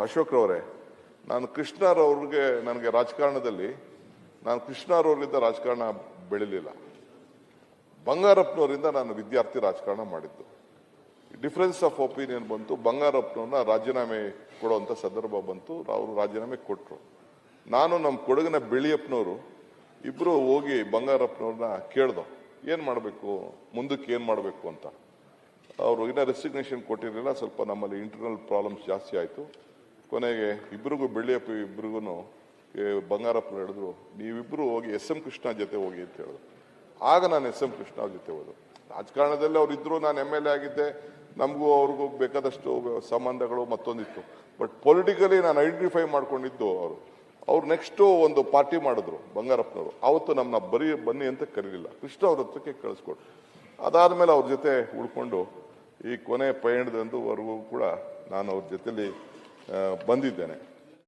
ಅಶೋಕ್ರವರೇ, ನಾನು ಕೃಷ್ಣರವ್ರಿಗೆ ನನಗೆ ರಾಜಕಾರಣದಲ್ಲಿ ನಾನು ಕೃಷ್ಣರವರಿಂದ ರಾಜಕಾರಣ ಬೆಳಿಲಿಲ್ಲ. ಬಂಗಾರಪ್ಪನವರಿಂದ ನಾನು ವಿದ್ಯಾರ್ಥಿ ರಾಜಕಾರಣ ಮಾಡಿದ್ದು. ಡಿಫರೆನ್ಸ್ ಆಫ್ ಒಪಿನಿಯನ್ ಬಂತು. ಬಂಗಾರಪ್ಪನವ್ರನ್ನ ರಾಜೀನಾಮೆ ಕೊಡುವಂಥ ಸಂದರ್ಭ ಬಂತು. ಅವರು ರಾಜೀನಾಮೆ ಕೊಟ್ಟರು. ನಾನು ನಮ್ಮ ಕೊಡಗಿನ ಬೆಳ್ಳಿಯಪ್ಪನವರು ಇಬ್ಬರು ಹೋಗಿ ಬಂಗಾರಪ್ಪನವ್ರನ್ನ ಕೇಳ್ದೋ ಏನು ಮಾಡಬೇಕು, ಮುಂದಕ್ಕೆ ಏನು ಮಾಡಬೇಕು ಅಂತ. ಅವರು ಇನ್ನೂ ರೆಸಿಗ್ನೇಷನ್ ಕೊಟ್ಟಿರಲಿಲ್ಲ. ಸ್ವಲ್ಪ ನಮ್ಮಲ್ಲಿ ಇಂಟರ್ನಲ್ ಪ್ರಾಬ್ಲಮ್ಸ್ ಜಾಸ್ತಿ ಆಯಿತು. ಕೊನೆಗೆ ಇಬ್ಬರಿಗೂ ಬೆಳ್ಳಿಯಪ್ಪ ಇಬ್ಬರಿಗೂ ಬಂಗಾರಪ್ಪನ ಹೇಳಿದ್ರು, ನೀವಿಬ್ಬರು ಹೋಗಿ SM ಕೃಷ್ಣ ಜೊತೆ ಹೋಗಿ ಅಂತ ಹೇಳಿದ್ರು. ಆಗ ನಾನು SM ಕೃಷ್ಣ ಅವ್ರ ಜೊತೆ ಹೋದ್ರು. ರಾಜಕಾರಣದಲ್ಲಿ ಅವ್ರು ಇದ್ರು, ನಾನು MLA ಆಗಿದ್ದೆ, ನಮಗೂ ಅವ್ರಿಗೂ ಬೇಕಾದಷ್ಟು ಸಂಬಂಧಗಳು ಮತ್ತೊಂದಿತ್ತು. ಬಟ್ ಪೊಲಿಟಿಕಲಿ ನಾನು ಐಡೆಂಟಿಫೈ ಮಾಡ್ಕೊಂಡಿದ್ದು ಅವ್ರು ನೆಕ್ಸ್ಟು ಒಂದು ಪಾರ್ಟಿ ಮಾಡಿದ್ರು ಬಂಗಾರಪ್ಪನವರು. ಆವತ್ತು ನಮ್ಮನ್ನ ಬನ್ನಿ ಅಂತ ಕರೀಲಿಲ್ಲ, ಕೃಷ್ಣ ಅವ್ರ ಹತ್ರಕ್ಕೆ ಕಳಿಸ್ಕೊಟ್ರು. ಅದಾದಮೇಲೆ ಅವ್ರ ಜೊತೆ ಉಳ್ಕೊಂಡು ಈ ಕೊನೆ ಪಯಣದಂದುವರೆಗೂ ಕೂಡ ನಾನು ಅವ್ರ ಜೊತೆಲಿ ಬಂದಿದ್ದೇನೆ.